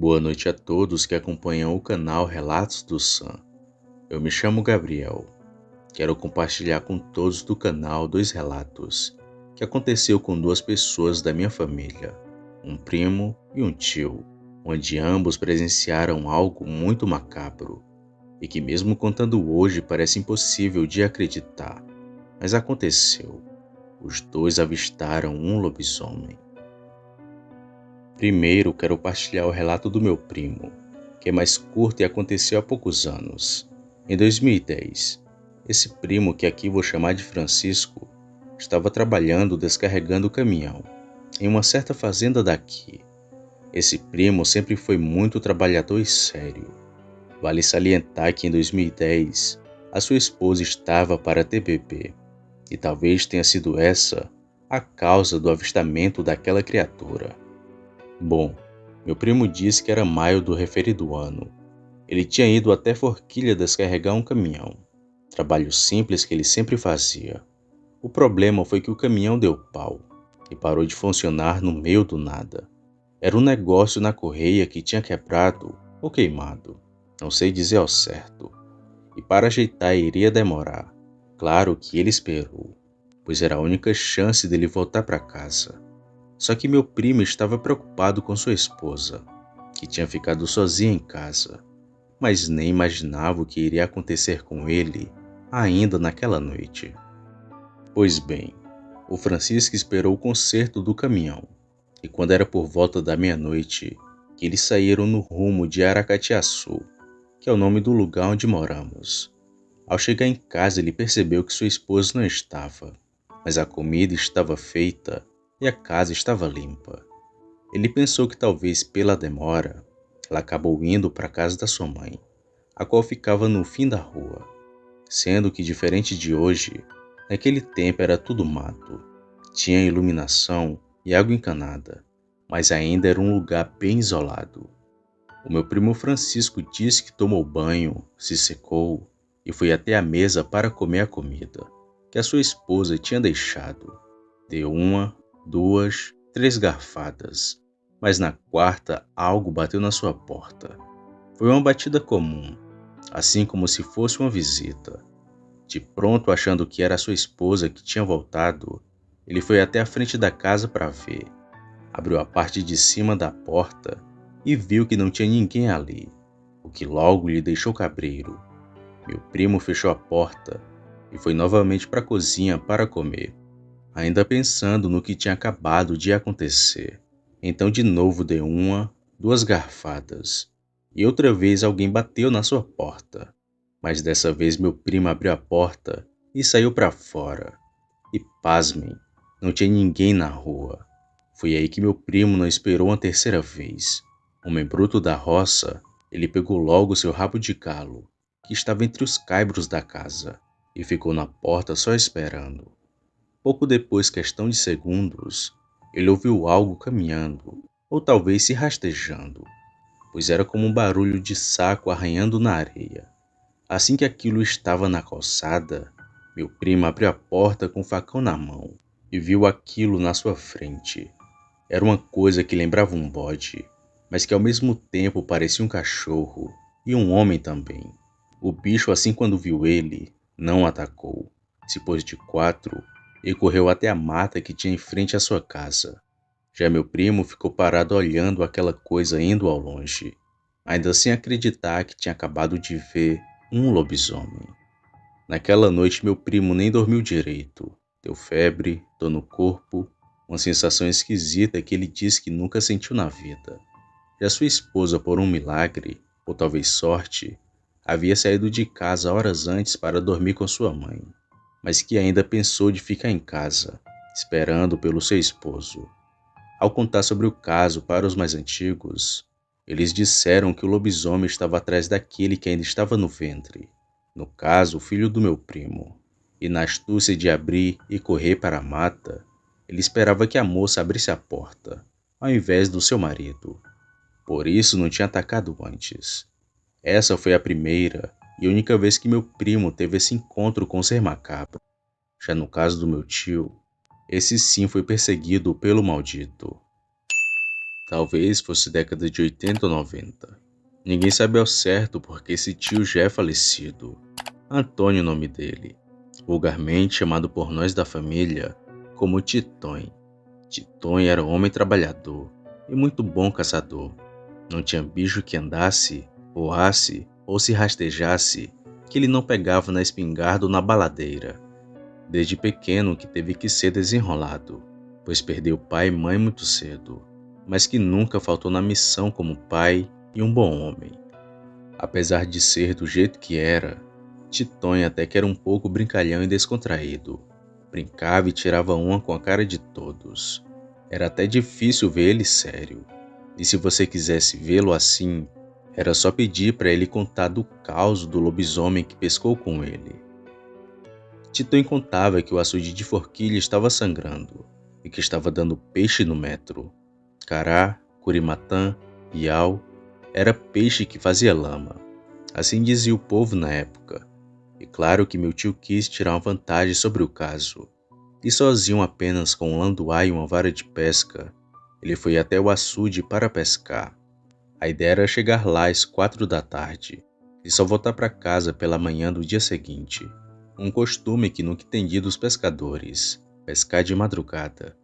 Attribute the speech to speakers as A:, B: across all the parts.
A: Boa noite a todos que acompanham o canal Relatos do Sam. Eu me chamo Gabriel. Quero compartilhar com todos do canal dois relatos que aconteceu com duas pessoas da minha família, um primo e um tio, onde ambos presenciaram algo muito macabro e que mesmo contando hoje parece impossível de acreditar, mas aconteceu. Os dois avistaram um lobisomem. Primeiro, quero partilhar o relato do meu primo, que é mais curto e aconteceu há poucos anos. Em 2010, esse primo, que aqui vou chamar de Francisco, estava trabalhando descarregando o caminhão em uma certa fazenda daqui. Esse primo sempre foi muito trabalhador e sério. Vale salientar que em 2010, a sua esposa estava para ter bebê, e talvez tenha sido essa a causa do avistamento daquela criatura. Bom, meu primo disse que era maio do referido ano. Ele tinha ido até Forquilha descarregar um caminhão, trabalho simples que ele sempre fazia. O problema foi que o caminhão deu pau e parou de funcionar no meio do nada. Era um negócio na correia que tinha quebrado ou queimado, não sei dizer ao certo. E para ajeitar iria demorar. Claro que ele esperou, pois era a única chance dele voltar para casa. Só que meu primo estava preocupado com sua esposa, que tinha ficado sozinha em casa, mas nem imaginava o que iria acontecer com ele ainda naquela noite. Pois bem, o Francisco esperou o conserto do caminhão, e quando era por volta da meia-noite, que eles saíram no rumo de Aracatiaçu, que é o nome do lugar onde moramos. Ao chegar em casa, ele percebeu que sua esposa não estava, mas a comida estava feita e a casa estava limpa. Ele pensou que talvez pela demora, ela acabou indo para a casa da sua mãe, a qual ficava no fim da rua, sendo que diferente de hoje, naquele tempo era tudo mato, tinha iluminação e água encanada, mas ainda era um lugar bem isolado. O meu primo Francisco disse que tomou banho, se secou e foi até a mesa para comer a comida que a sua esposa tinha deixado. Deu uma, duas, três garfadas, mas na quarta algo bateu na sua porta. Foi uma batida comum, assim como se fosse uma visita. De pronto, achando que era sua esposa que tinha voltado, ele foi até a frente da casa para ver. Abriu a parte de cima da porta e viu que não tinha ninguém ali, o que logo lhe deixou cabreiro. Meu primo fechou a porta e foi novamente para a cozinha para comer, ainda pensando no que tinha acabado de acontecer. Então de novo deu uma, duas garfadas, e outra vez alguém bateu na sua porta. Mas dessa vez meu primo abriu a porta e saiu para fora. E pasmem, não tinha ninguém na rua. Foi aí que meu primo não esperou uma terceira vez. Homem bruto da roça, ele pegou logo seu rabo de galo, que estava entre os caibros da casa, e ficou na porta só esperando. Pouco depois, questão de segundos, ele ouviu algo caminhando, ou talvez se rastejando, pois era como um barulho de saco arranhando na areia. Assim que aquilo estava na calçada, meu primo abriu a porta com o facão na mão e viu aquilo na sua frente. Era uma coisa que lembrava um bode, mas que ao mesmo tempo parecia um cachorro e um homem também. O bicho, assim quando viu ele, não atacou, se pôs de quatro e correu até a mata que tinha em frente à sua casa. Já meu primo ficou parado olhando aquela coisa indo ao longe, ainda sem acreditar que tinha acabado de ver um lobisomem. Naquela noite meu primo nem dormiu direito, deu febre, dor no corpo, uma sensação esquisita que ele disse que nunca sentiu na vida. Já sua esposa, por um milagre, ou talvez sorte, havia saído de casa horas antes para dormir com sua mãe, mas que ainda pensou de ficar em casa, esperando pelo seu esposo. Ao contar sobre o caso para os mais antigos, eles disseram que o lobisomem estava atrás daquele que ainda estava no ventre, no caso, o filho do meu primo, e na astúcia de abrir e correr para a mata, ele esperava que a moça abrisse a porta, ao invés do seu marido. Por isso não tinha atacado antes. Essa foi a primeira e única vez que meu primo teve esse encontro com o ser macabro. Já no caso do meu tio, esse sim foi perseguido pelo maldito. Talvez fosse década de 80 ou 90. Ninguém sabe ao certo porque esse tio já é falecido. Antônio, o nome dele, vulgarmente chamado por nós da família como Titonho. Titonho era um homem trabalhador e muito bom caçador. Não tinha bicho que andasse, voasse ou se rastejasse que ele não pegava na espingarda ou na baladeira. Desde pequeno que teve que ser desenrolado, pois perdeu pai e mãe muito cedo, mas que nunca faltou na missão como pai e um bom homem. Apesar de ser do jeito que era, Titonho até que era um pouco brincalhão e descontraído. Brincava e tirava uma com a cara de todos. Era até difícil ver ele sério. E se você quisesse vê-lo assim, era só pedir para ele contar do caos do lobisomem que pescou com ele. Titonho contava que o açude de Forquilha estava sangrando e que estava dando peixe no metro. Cará, curimatã, piau, era peixe que fazia lama. Assim dizia o povo na época. E claro que meu tio quis tirar uma vantagem sobre o caso. E sozinho apenas com um landuá e uma vara de pesca, ele foi até o açude para pescar. A ideia era chegar lá às 4 da tarde e só voltar para casa pela manhã do dia seguinte. Um costume que nunca entendi dos pescadores, pescar de madrugada.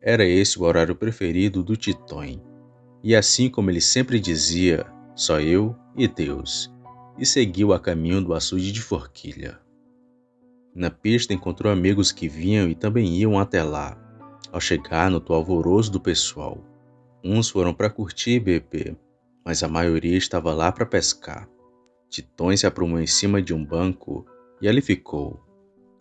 A: Era esse o horário preferido do Titonho. E assim como ele sempre dizia, só eu e Deus, e seguiu a caminho do açude de Forquilha. Na pista encontrou amigos que vinham e também iam até lá. Ao chegar, notou o alvoroço do pessoal. Uns foram para curtir e beber, mas a maioria estava lá para pescar. Titonho se aprumou em cima de um banco e ali ficou.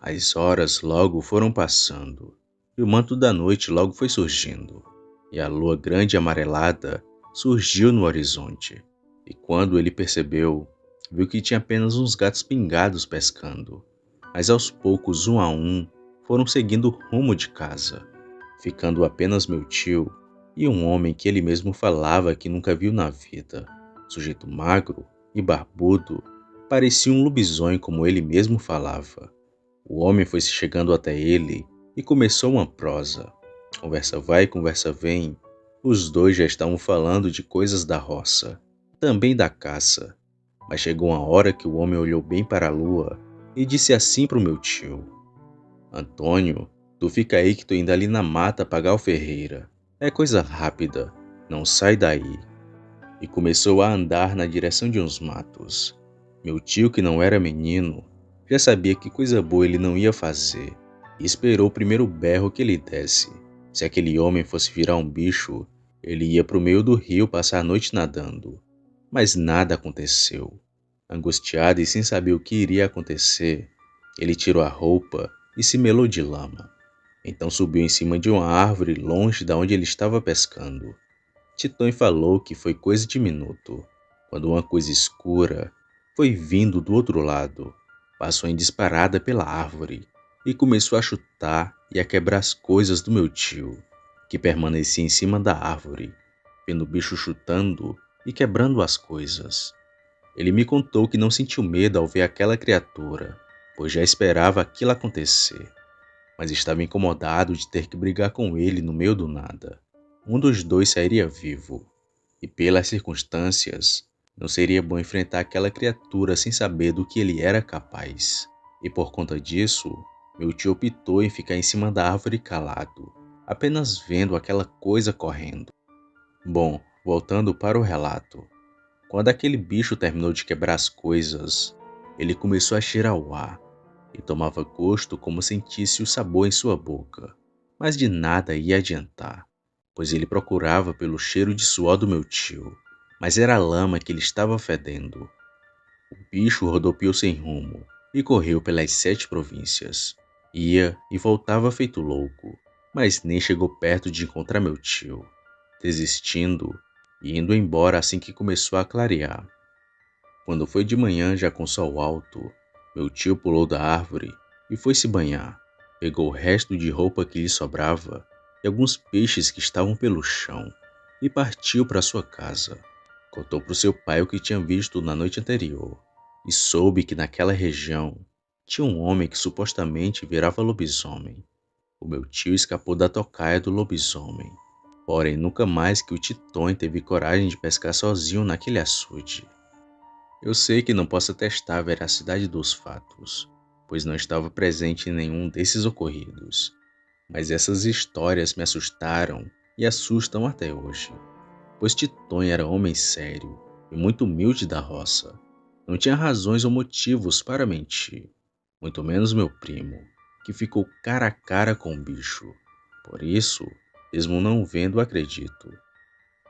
A: As horas logo foram passando, e o manto da noite logo foi surgindo, e a lua grande e amarelada surgiu no horizonte. E quando ele percebeu, viu que tinha apenas uns gatos pingados pescando, mas aos poucos, um a um, foram seguindo o rumo de casa, ficando apenas meu tio e um homem que ele mesmo falava que nunca viu na vida. Sujeito magro e barbudo, parecia um lobisomem como ele mesmo falava. O homem foi se chegando até ele e começou uma prosa. Conversa vai, conversa vem. Os dois já estavam falando de coisas da roça, também da caça. Mas chegou uma hora que o homem olhou bem para a lua e disse assim para o meu tio: Antônio, tu fica aí que tô indo ali na mata pagar o Ferreira. É coisa rápida, não sai daí. E começou a andar na direção de uns matos. Meu tio, que não era menino, já sabia que coisa boa ele não ia fazer e esperou o primeiro berro que ele desse. Se aquele homem fosse virar um bicho, ele ia para o meio do rio passar a noite nadando. Mas nada aconteceu. Angustiado e sem saber o que iria acontecer, ele tirou a roupa e se melou de lama. Então subiu em cima de uma árvore longe da onde ele estava pescando. Titonho falou que foi coisa de minuto, quando uma coisa escura foi vindo do outro lado, passou em disparada pela árvore e começou a chutar e a quebrar as coisas do meu tio, que permanecia em cima da árvore, vendo o bicho chutando e quebrando as coisas. Ele me contou que não sentiu medo ao ver aquela criatura, pois já esperava aquilo acontecer, mas estava incomodado de ter que brigar com ele no meio do nada. Um dos dois sairia vivo, e pelas circunstâncias, não seria bom enfrentar aquela criatura sem saber do que ele era capaz. E por conta disso, meu tio optou em ficar em cima da árvore calado, apenas vendo aquela coisa correndo. Bom, voltando para o relato. Quando aquele bicho terminou de quebrar as coisas, ele começou a cheirar o ar e tomava gosto como sentisse o sabor em sua boca. Mas de nada ia adiantar, pois ele procurava pelo cheiro de suor do meu tio, mas era a lama que ele estava fedendo. O bicho rodopiou sem rumo e correu pelas 7 províncias. Ia e voltava feito louco, mas nem chegou perto de encontrar meu tio, desistindo e indo embora assim que começou a clarear. Quando foi de manhã, já com sol alto, meu tio pulou da árvore e foi se banhar. Pegou o resto de roupa que lhe sobrava e alguns peixes que estavam pelo chão e partiu para sua casa. Contou para o seu pai o que tinha visto na noite anterior e soube que naquela região tinha um homem que supostamente virava lobisomem. O meu tio escapou da tocaia do lobisomem. Porém, nunca mais que o Titon teve coragem de pescar sozinho naquele açude. Eu sei que não posso atestar a veracidade dos fatos, pois não estava presente em nenhum desses ocorridos, mas essas histórias me assustaram e assustam até hoje, pois Titon era homem sério e muito humilde da roça. Não tinha razões ou motivos para mentir, muito menos meu primo, que ficou cara a cara com o bicho. Por isso, mesmo não vendo, acredito.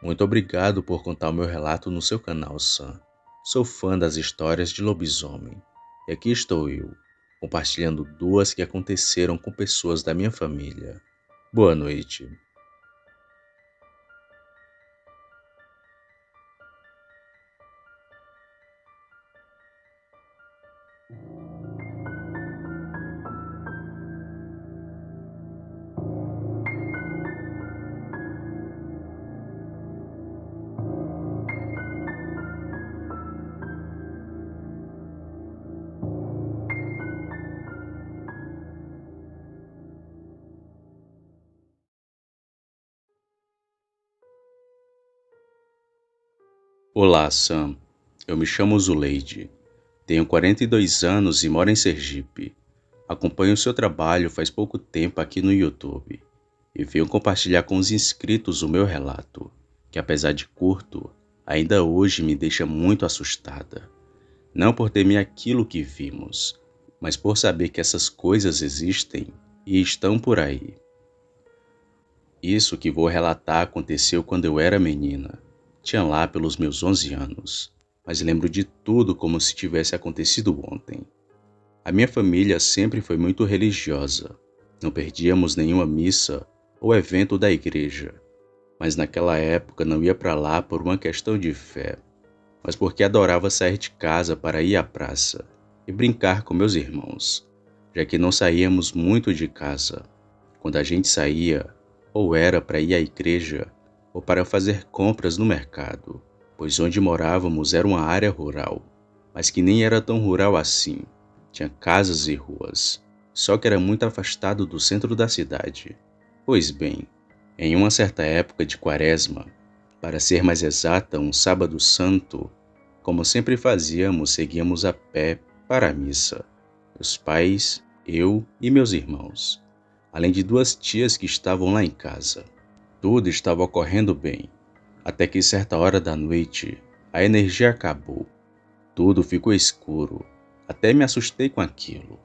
A: Muito obrigado por contar o meu relato no seu canal, Sam. Sou fã das histórias de lobisomem. E aqui estou eu, compartilhando duas que aconteceram com pessoas da minha família. Boa noite. Olá, Sam. Eu me chamo Zuleide. Tenho 42 anos e moro em Sergipe. Acompanho o seu trabalho faz pouco tempo aqui no YouTube e venho compartilhar com os inscritos o meu relato, que apesar de curto, ainda hoje me deixa muito assustada. Não por temer aquilo que vimos, mas por saber que essas coisas existem e estão por aí. Isso que vou relatar aconteceu quando eu era menina. Tinha lá pelos meus 11 anos, mas lembro de tudo como se tivesse acontecido ontem. A minha família sempre foi muito religiosa. Não perdíamos nenhuma missa ou evento da igreja, mas naquela época não ia para lá por uma questão de fé, mas porque adorava sair de casa para ir à praça e brincar com meus irmãos, já que não saíamos muito de casa. Quando a gente saía, ou era para ir à igreja ou para fazer compras no mercado, pois onde morávamos era uma área rural, mas que nem era tão rural assim. Tinha casas e ruas, só que era muito afastado do centro da cidade. Pois bem, em uma certa época de quaresma, para ser mais exata, um sábado santo, como sempre fazíamos, seguíamos a pé para a missa. Meus pais, eu e meus irmãos, além de duas tias que estavam lá em casa. Tudo estava ocorrendo bem, até que certa hora da noite, a energia acabou. Tudo ficou escuro. Até me assustei com aquilo,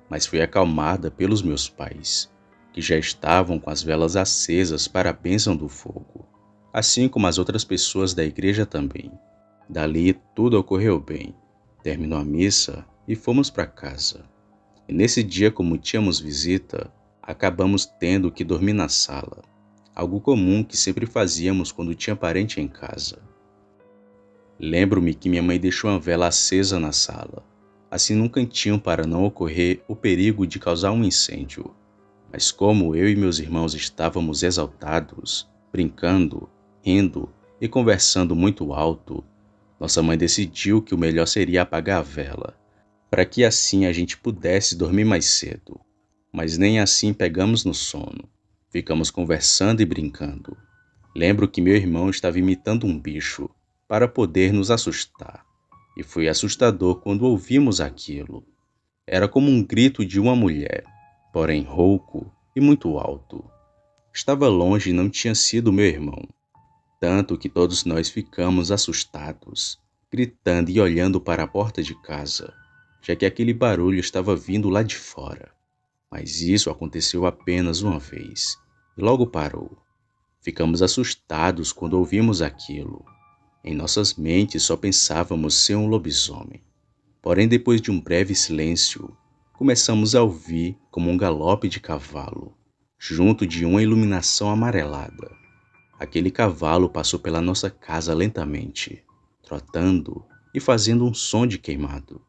A: mas fui acalmada pelos meus pais, que já estavam com as velas acesas para a bênção do fogo, assim como as outras pessoas da igreja também. Dali tudo ocorreu bem. Terminou a missa e fomos para casa. E nesse dia, como tínhamos visita, acabamos tendo que dormir na sala, algo comum que sempre fazíamos quando tinha parente em casa. Lembro-me que minha mãe deixou uma vela acesa na sala, assim num cantinho para não ocorrer o perigo de causar um incêndio. Mas como eu e meus irmãos estávamos exaltados, brincando, rindo e conversando muito alto, nossa mãe decidiu que o melhor seria apagar a vela, para que assim a gente pudesse dormir mais cedo. Mas nem assim pegamos no sono. Ficamos conversando e brincando. Lembro que meu irmão estava imitando um bicho para poder nos assustar. E foi assustador quando ouvimos aquilo. Era como um grito de uma mulher, porém rouco e muito alto. Estava longe e não tinha sido meu irmão, tanto que todos nós ficamos assustados, gritando e olhando para a porta de casa, já que aquele barulho estava vindo lá de fora. Mas isso aconteceu apenas uma vez, e logo parou. Ficamos assustados quando ouvimos aquilo. Em nossas mentes só pensávamos ser um lobisomem. Porém, depois de um breve silêncio, começamos a ouvir como um galope de cavalo, junto de uma iluminação amarelada. Aquele cavalo passou pela nossa casa lentamente, trotando e fazendo um som de queimado,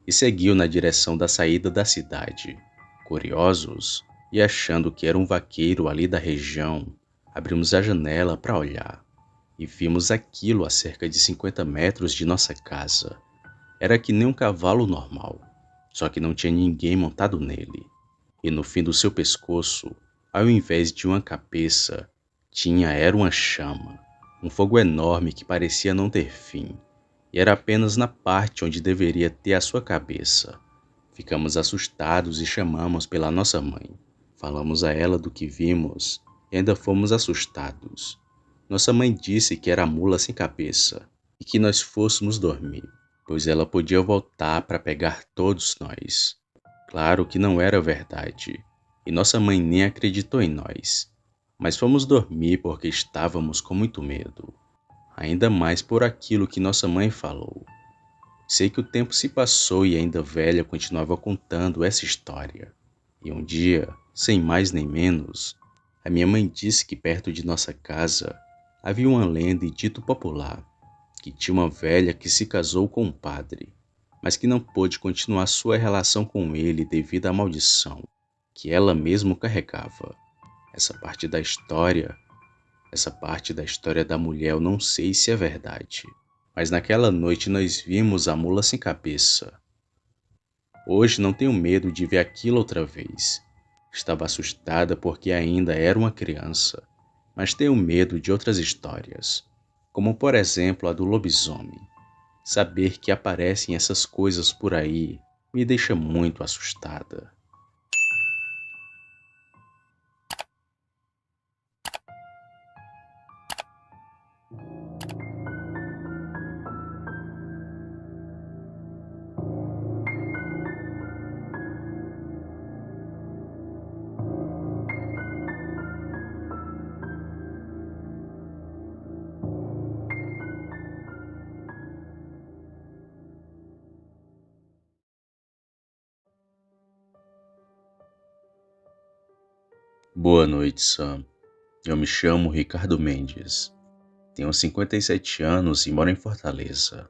A: e seguiu na direção da saída da cidade. Curiosos e achando que era um vaqueiro ali da região, abrimos a janela para olhar e vimos aquilo a cerca de 50 metros de nossa casa. Era que nem um cavalo normal, só que não tinha ninguém montado nele. E no fim do seu pescoço, ao invés de uma cabeça, tinha era uma chama, um fogo enorme que parecia não ter fim, e era apenas na parte onde deveria ter a sua cabeça. Ficamos assustados e chamamos pela nossa mãe. Falamos a ela do que vimos e ainda fomos assustados. Nossa mãe disse que era a mula sem cabeça e que nós fôssemos dormir, pois ela podia voltar para pegar todos nós. Claro que não era verdade, e nossa mãe nem acreditou em nós. Mas fomos dormir porque estávamos com muito medo, ainda mais por aquilo que nossa mãe falou. Sei que o tempo se passou e ainda velha continuava contando essa história. E um dia, sem mais nem menos, a minha mãe disse que perto de nossa casa havia uma lenda e dito popular que tinha uma velha que se casou com um padre, mas que não pôde continuar sua relação com ele devido à maldição que ela mesma carregava. Essa parte da história, essa parte da história da mulher eu não sei se é verdade, mas naquela noite nós vimos a mula sem cabeça. Hoje não tenho medo de ver aquilo outra vez. Estava assustada porque ainda era uma criança, mas tenho medo de outras histórias, como por exemplo a do lobisomem. Saber que aparecem essas coisas por aí me deixa muito assustada. Boa noite, Sam. Eu me chamo Ricardo Mendes. Tenho 57 anos e moro em Fortaleza,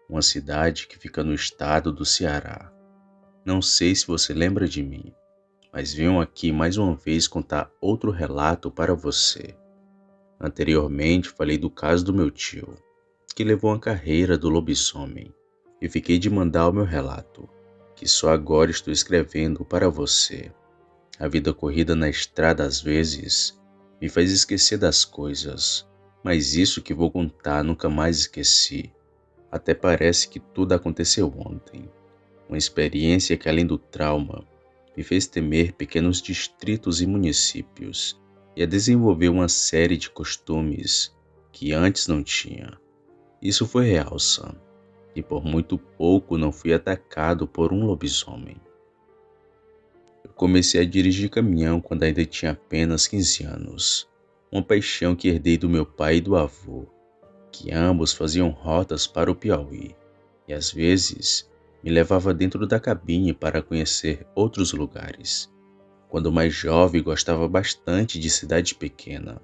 A: uma cidade que fica no estado do Ceará. Não sei se você lembra de mim, mas venho aqui mais uma vez contar outro relato para você. Anteriormente falei do caso do meu tio, que levou a carreira do lobisomem, e fiquei de mandar o meu relato, que só agora estou escrevendo para você. A vida corrida na estrada às vezes me faz esquecer das coisas, mas isso que vou contar nunca mais esqueci. Até parece que tudo aconteceu ontem. Uma experiência que, além do trauma, me fez temer pequenos distritos e municípios e a desenvolver uma série de costumes que antes não tinha. Isso foi real, Sam, e por muito pouco não fui atacado por um lobisomem. Eu comecei a dirigir caminhão quando ainda tinha apenas 15 anos, uma paixão que herdei do meu pai e do avô, que ambos faziam rotas para o Piauí, e às vezes me levava dentro da cabine para conhecer outros lugares. Quando mais jovem, gostava bastante de cidade pequena,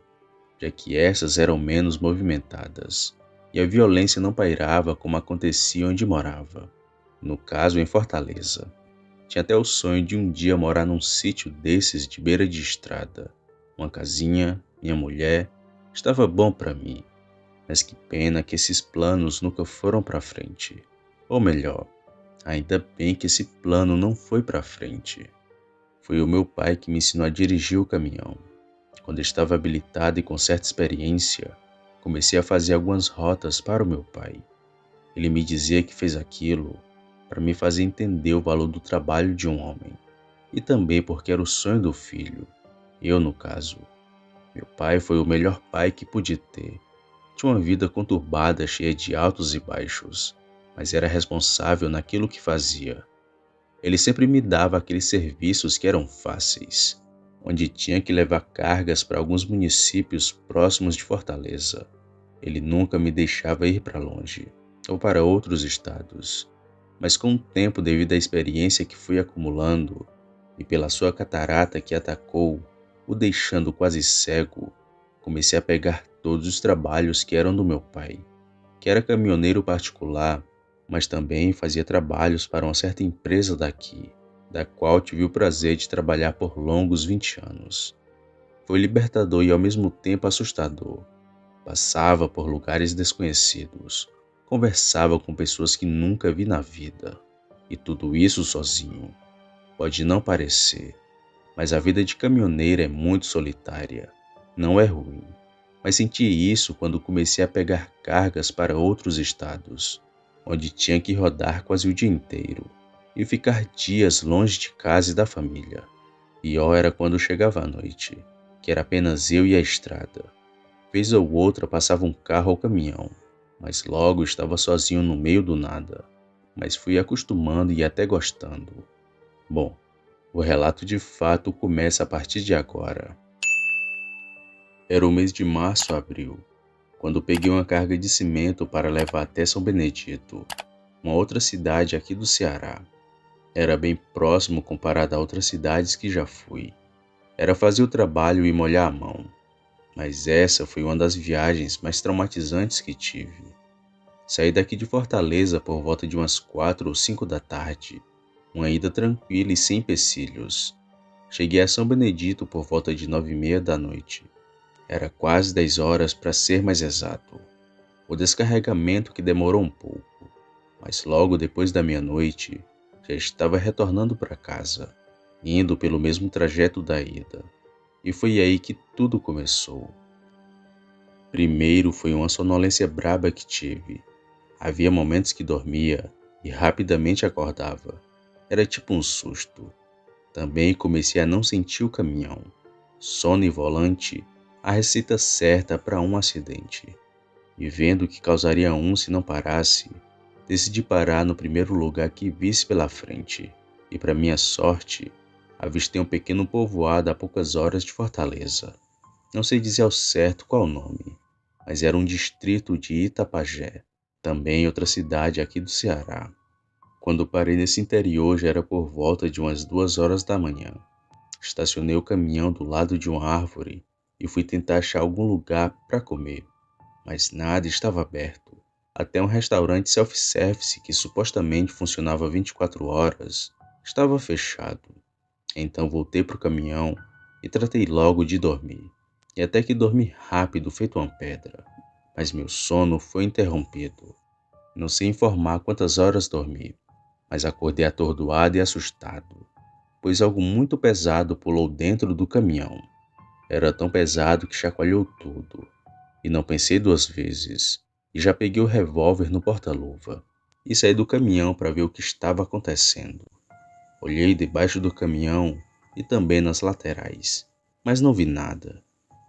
A: já que essas eram menos movimentadas, e a violência não pairava como acontecia onde morava, no caso em Fortaleza. Tinha até o sonho de um dia morar num sítio desses de beira de estrada. Uma casinha, minha mulher, estava bom para mim, mas que pena que esses planos nunca foram para frente. Ou melhor, ainda bem que esse plano não foi para frente. Foi o meu pai que me ensinou a dirigir o caminhão. Quando estava habilitado e com certa experiência, comecei a fazer algumas rotas para o meu pai. Ele me dizia que fez aquilo para me fazer entender o valor do trabalho de um homem, e também porque era o sonho do filho. Eu, no caso, meu pai foi o melhor pai que pude ter. Tinha uma vida conturbada, cheia de altos e baixos, mas era responsável naquilo que fazia. Ele sempre me dava aqueles serviços que eram fáceis, onde tinha que levar cargas para alguns municípios próximos de Fortaleza. Ele nunca me deixava ir para longe, ou para outros estados. Mas com o tempo, devido à experiência que fui acumulando, e pela sua catarata que atacou, o deixando quase cego, comecei a pegar todos os trabalhos que eram do meu pai, que era caminhoneiro particular, mas também fazia trabalhos para uma certa empresa daqui, da qual tive o prazer de trabalhar por longos 20 anos. Foi libertador e ao mesmo tempo assustador. Passava por lugares desconhecidos, conversava com pessoas que nunca vi na vida, e tudo isso sozinho. Pode não parecer, mas a vida de caminhoneiro é muito solitária. Não é ruim, mas senti isso quando comecei a pegar cargas para outros estados, onde tinha que rodar quase o dia inteiro e ficar dias longe de casa e da família. Pior era quando chegava a noite, que era apenas eu e a estrada. Vez ou outra passava um carro ou caminhão, mas logo estava sozinho no meio do nada. Mas fui acostumando e até gostando. Bom, o relato de fato começa a partir de agora. Era o mês de março ou abril, quando peguei uma carga de cimento para levar até São Benedito, uma outra cidade aqui do Ceará. Era bem próximo comparado a outras cidades que já fui. Era fazer o trabalho e molhar a mão. Mas essa foi uma das viagens mais traumatizantes que tive. Saí daqui de Fortaleza por volta de umas 4 ou 5 da tarde, uma ida tranquila e sem empecilhos. Cheguei a São Benedito por volta de 9h30 da noite. Era quase 10 horas para ser mais exato. O descarregamento que demorou um pouco, mas logo depois da meia-noite já estava retornando para casa, indo pelo mesmo trajeto da ida. E foi aí que tudo começou. Primeiro foi uma sonolência braba que tive. Havia momentos que dormia e rapidamente acordava. Era tipo um susto. Também comecei a não sentir o caminhão. Sono e volante, a receita certa para um acidente. E vendo que causaria um se não parasse, decidi parar no primeiro lugar que visse pela frente. E para minha sorte, avistei um pequeno povoado a poucas horas de Fortaleza. Não sei dizer ao certo qual o nome, mas era um distrito de Itapajé, também outra cidade aqui do Ceará. Quando parei nesse interior já era por volta de umas 2 horas da manhã. Estacionei o caminhão do lado de uma árvore e fui tentar achar algum lugar para comer, mas nada estava aberto. Até um restaurante self-service que supostamente funcionava 24 horas estava fechado. Então voltei para o caminhão e tratei logo de dormir. E até que dormi rápido, feito uma pedra. Mas meu sono foi interrompido. Não sei informar quantas horas dormi, mas acordei atordoado e assustado, pois algo muito pesado pulou dentro do caminhão. Era tão pesado que chacoalhou tudo. E não pensei 2 vezes. E já peguei o revólver no porta-luva e saí do caminhão para ver o que estava acontecendo. Olhei debaixo do caminhão e também nas laterais, mas não vi nada.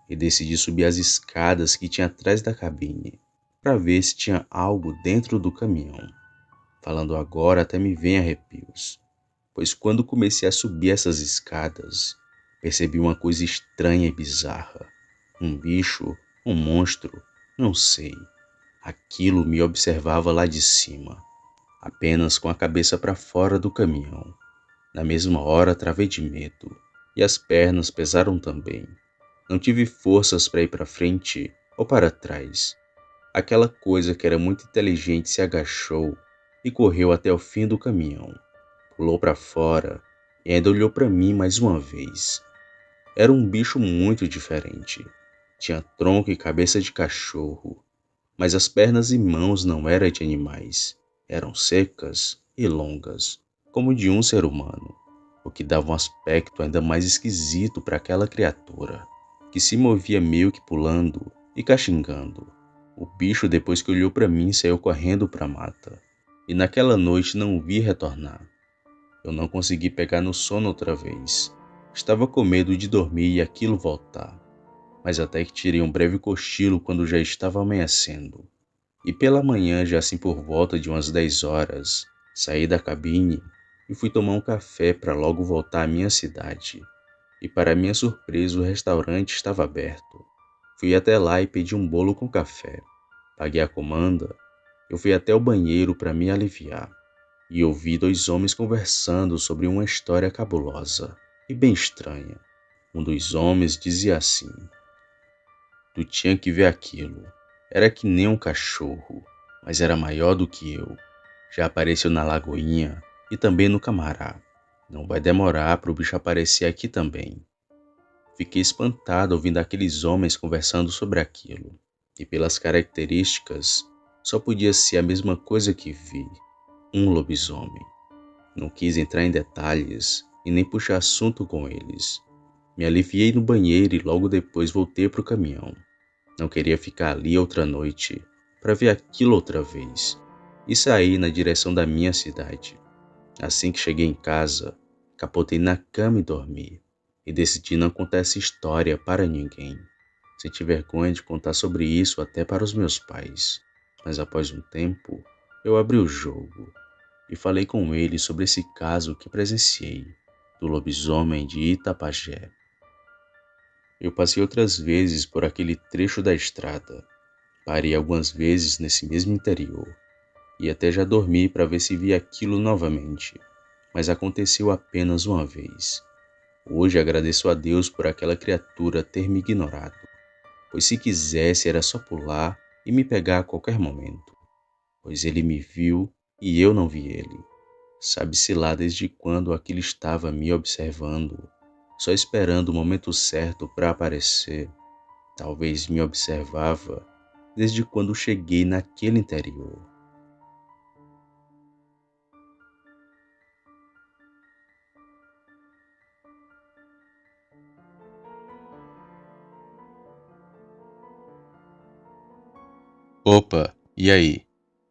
A: E decidi subir as escadas que tinha atrás da cabine, para ver se tinha algo dentro do caminhão. Falando agora até me vem arrepios, pois quando comecei a subir essas escadas, percebi uma coisa estranha e bizarra. Um bicho, um monstro, não sei. Aquilo me observava lá de cima, apenas com a cabeça para fora do caminhão. Na mesma hora travei de medo, e as pernas pesaram também. Não tive forças para ir para frente ou para trás. Aquela coisa que era muito inteligente se agachou e correu até o fim do caminhão. Pulou para fora e ainda olhou para mim mais uma vez. Era um bicho muito diferente. Tinha tronco e cabeça de cachorro, mas as pernas e mãos não eram de animais. Eram secas e longas, como de um ser humano, o que dava um aspecto ainda mais esquisito para aquela criatura, que se movia meio que pulando e cachingando. O bicho, depois que olhou para mim, saiu correndo para a mata, e naquela noite não o vi retornar. Eu não consegui pegar no sono outra vez. Estava com medo de dormir e aquilo voltar, mas até que tirei um breve cochilo quando já estava amanhecendo. E pela manhã, já assim por volta de umas 10 horas, saí da cabine e fui tomar um café para logo voltar à minha cidade. E para minha surpresa, o restaurante estava aberto. Fui até lá e pedi um bolo com café. Paguei a comanda. Eu fui até o banheiro para me aliviar e ouvi 2 homens conversando sobre uma história cabulosa e bem estranha. Um dos homens dizia assim: "Tu tinha que ver aquilo. Era que nem um cachorro, mas era maior do que eu. Já apareceu na Lagoinha e também no Camará. Não vai demorar para o bicho aparecer aqui também." Fiquei espantado ouvindo aqueles homens conversando sobre aquilo, e pelas características, só podia ser a mesma coisa que vi, um lobisomem. Não quis entrar em detalhes e nem puxar assunto com eles. Me aliviei no banheiro e logo depois voltei para o caminhão. Não queria ficar ali outra noite para ver aquilo outra vez e saí na direção da minha cidade. Assim que cheguei em casa, capotei na cama e dormi. E decidi não contar essa história para ninguém. Senti vergonha de contar sobre isso até para os meus pais. Mas após um tempo, eu abri o jogo e falei com eles sobre esse caso que presenciei, do lobisomem de Itapajé. Eu passei outras vezes por aquele trecho da estrada. Parei algumas vezes nesse mesmo interior e até já dormi para ver se via aquilo novamente, mas aconteceu apenas uma vez. Hoje agradeço a Deus por aquela criatura ter me ignorado, pois se quisesse era só pular e me pegar a qualquer momento, pois ele me viu e eu não vi ele. Sabe-se lá desde quando aquilo estava me observando, só esperando o momento certo para aparecer. Talvez me observava desde quando cheguei naquele interior. Opa, e aí?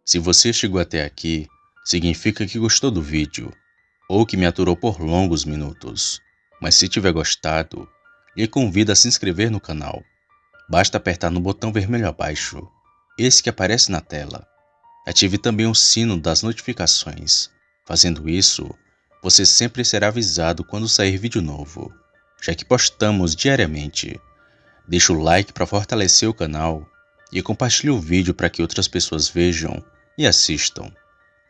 A: Se você chegou até aqui, significa que gostou do vídeo ou que me aturou por longos minutos. Mas se tiver gostado, lhe convido a se inscrever no canal. Basta apertar no botão vermelho abaixo, esse que aparece na tela. Ative também o sino das notificações. Fazendo isso, você sempre será avisado quando sair vídeo novo, já que postamos diariamente. Deixe o like para fortalecer o canal e compartilhe o vídeo para que outras pessoas vejam e assistam.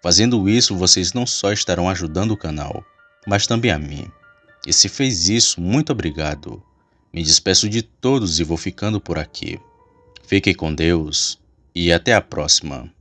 A: Fazendo isso, vocês não só estarão ajudando o canal, mas também a mim. E se fez isso, muito obrigado. Me despeço de todos e vou ficando por aqui. Fiquem com Deus e até a próxima.